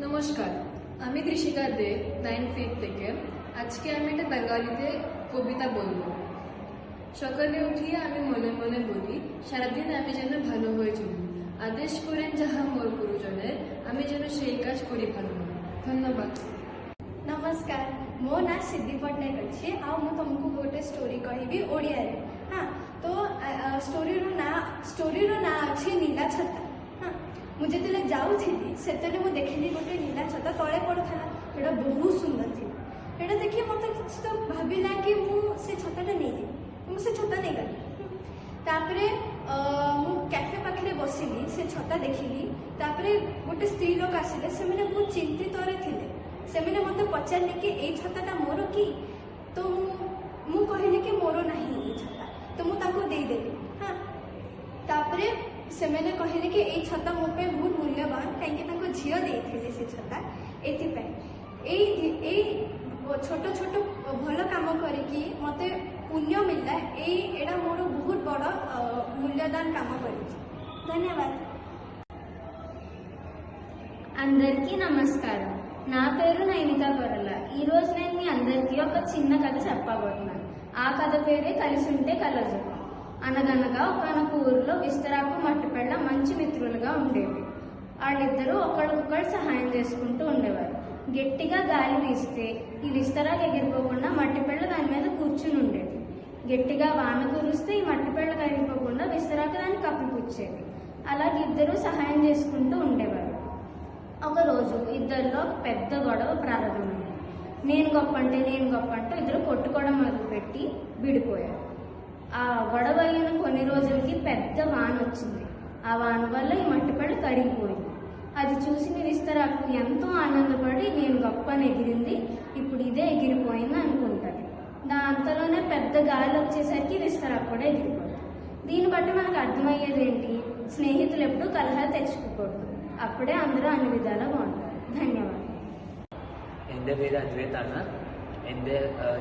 নমস্কার, আমি কৃষিকা দে 9th থেকে। আজকে আমি একটা বেঙ্গলিতে কবিতা বলবো। সকালে উঠিয়ে আমি মনে মনে বলি, সারাদিন আমি যেন ভালো হয়ে চলি। আদেশ করেন যাহা মোর গুরুজনের, আমি যেন সেই কাজ করি ভালো। ধন্যবাদ। नमस्कार, मो ना सिद्धि पट्टनायक अच्छे आउ मु तुमको गोटे स्टोरी कहबी ओडिया रे। हाँ, तो स्टोरी रो ना अच्छे नीला छता। हाँ, मुझे तेले जाउथिली सेतले मु देखिली गोटे नीला छता तळे पड़थला। एटा बहुत सुंदर थी। एटा देखि मते किछ तो भाबिला कि मु से छताटा नै जे मु से छता नै गली। तापरे मु कैफे पाखरे बसिली से छता देखिली। तापरे गोटे स्त्री लोक आसिले से माने बहुत चिंतित रे थिले। से मैंने मत पचारे कि ये छताटा मोर कि तो मु कहली कि मोर नहीं ये छता तो मुझे देदेली। हाँ, तापरे से मैंने कहले कि ये छता मो पे बहुत मूल्यवान कहीं झील देते से छता एई छोट छोट भल काम करके मत पुण्य मिलला। एटा मोर बहुत बड़ मूल्यदान काम कर। धन्यवाद। అందరికీ నమస్కారం. నా పేరు నైనిత కొరల. ఈరోజు నేను మీ అందరికీ ఒక చిన్న కథ చెప్పబోతున్నాను. ఆ కథ పేరే కలిసి ఉంటే కలజుకం. అనగనగా ఒకనొక ఊరిలో విస్తరాకు మట్టిపెళ్ళ మంచి మిత్రులుగా ఉండేవి. వాళ్ళిద్దరూ ఒకరికొకరు సహాయం చేసుకుంటూ ఉండేవారు. గట్టిగా గాలి వీస్తే ఈ విస్తరాకు ఎగిరిపోకుండా మట్టిపెళ్ళ దాని మీద కూర్చుని ఉండేది. గట్టిగా వాన కురిస్తే ఈ మట్టిపెళ్ళ కరిగిపోకుండా విస్తరాకు దాన్ని కప్పిపుచ్చేది. అలాగే ఇద్దరూ సహాయం చేసుకుంటూ ఉండేవారు. ఒకరోజు ఇద్దరిలో పెద్ద గొడవ ప్రారంభమైంది. నేను గొప్ప అంటే ఇద్దరు కొట్టుకోవడం మొదలుపెట్టి విడిపోయారు. ఆ గొడవ అయిన కొన్ని రోజులకి పెద్ద వాన వచ్చింది. ఆ వాన వల్ల ఈ మట్టిపళ్ళు కరిగిపోయింది. అది చూసి విస్తరాకు ఎంతో ఆనందపడి నేను గొప్ప అని ఎగిరింది, ఇప్పుడు ఇదే ఎగిరిపోయింది అనుకుంటుంది. దాంతలోనే పెద్ద గాలి వచ్చేసరికి విస్తరాకు కూడా ఎగిరిపోతుంది. దీన్ని బట్టి మనకు అర్థమయ్యేది ఏంటి? స్నేహితులు ఎప్పుడూ కలహాలు తెచ్చుకోకూడదు. അപ്പോഴേ అందరూ అన్ని విధాలా బాగుంటారు. ധന്യവാദം. എൻ്റെ പേര് അദ്വൈതാണ്.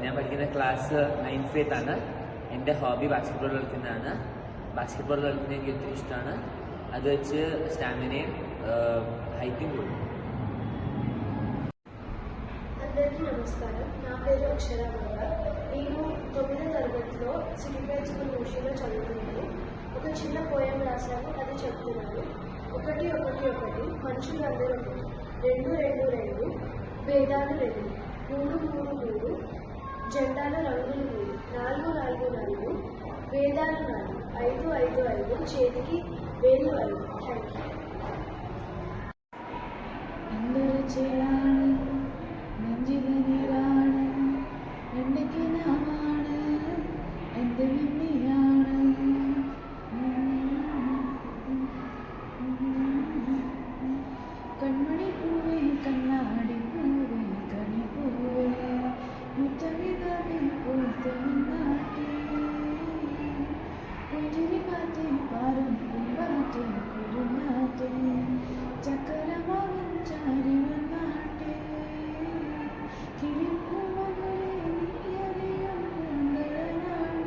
ഞാൻ പഠിക്കുന്ന ക്ലാസ് 9th ആണ്. എൻ്റെ ഹോബി ബാസ്കറ്റ്ബോൾ കളിക്കുന്നതാണ്. ബാസ്കറ്റ്ബോൾ കളിക്കുന്നത് എനിക്ക് ഒത്തിരി ഇഷ്ടമാണ്. അത് വെച്ച് സ്റ്റാമിനയും హైటింగ్ కూడా. అందరికీ నమస్కారం. నా పేరు అక్షర గౌరవ్. నేను 9వ తరగతిలో సిటీ ప్రైవేట్ స్కూల్ మూషిలో చదువుతున్నాను. ఒక చిన్న పోయం రాశాను, అది చెప్తున్నాను. 1 1 1 మనుషులందరూ 2 2 2 వేదాలు 2 3 3 3 జెండాల రంగులు 3 4 4 4 వేదాలు 4 5 5 5 చేతికి వేలు 5. Thank you. అందరు చేరాണ് നെഞ്ചിലനിറാണ് എന്തൊക്കെ നാമാണ് എന്ത് നിന്നെയാണ് കൺമണി പൂവേ കണ്ണാടി പൂവേ കണി പൂവേ മുത്തമിതാവേ പൂത്തമിന്നാട്ടി പുഞ്ചിരി കാറ്റേ പാരം പൂമ്പാറ്റേ കുരുന്നാറ്റേ ചക്കരമാവൻ ചാരി വന്നാട്ടെ കിളിപ്പൂമകളെ നീയറിയാൻ പൂന്തരനാണ്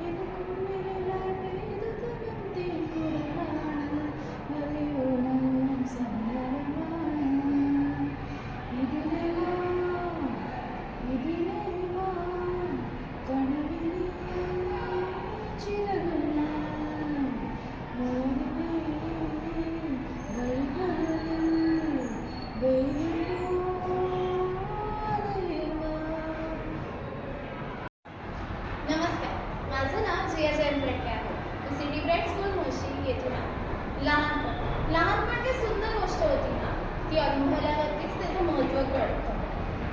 എനിക്കുമ്മിലാട്ടെ ഇത് തനം തീക്കുടമാണ് അറിയോ നല്ലോം സങ്കടമാണ് ഇതിലേ വാ കനവിലേ ചിറകുന മോനിനെ नमस्कार, माझं नाव जिया जयंत रेड्डी आहे. मी सिटी प्राइवेट स्कूल मुळशी येथून आहे. लहानपण ती सुंदर गोष्ट होती ना, ती अनुभवल्यावरतीच त्याचं महत्त्व कळतं.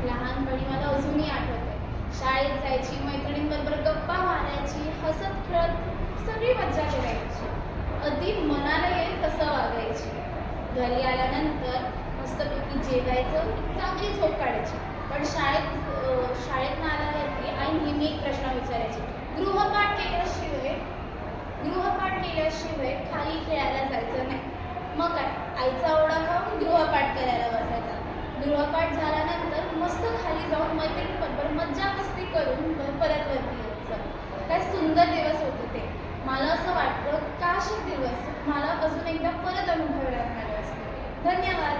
लहानपणी मला अजूनही आठवते. शाळेत जायची, मैत्रिणींबरोबर गप्पा मारायची, हसत खेळत सगळी मज्जा करायची. अगदी मनाला येईल तसं वागायची. घरी आल्यानंतर मस्तपैकी जेवायचं, चांगली झोप काढायची. पण शाळेत आल्यावरती आई नेहमी एक प्रश्न विचारायची, गृहपाठ केल्याशिवाय खाली खेळायला जायचं नाही. मग काय, आईचा ओढा खाऊन गृहपाठ करायला बसायचा. गृहपाठ झाल्यानंतर मस्त खाली जाऊन मैत्रिणीबरोबर मज्जा मस्ती करून परत वरती यायचं. काय सुंदर दिवस होते ते. मला असं वाटतं काश दिवस मला अजून एकदा परत अनुभवायला मिळाले असते. धन्यवाद.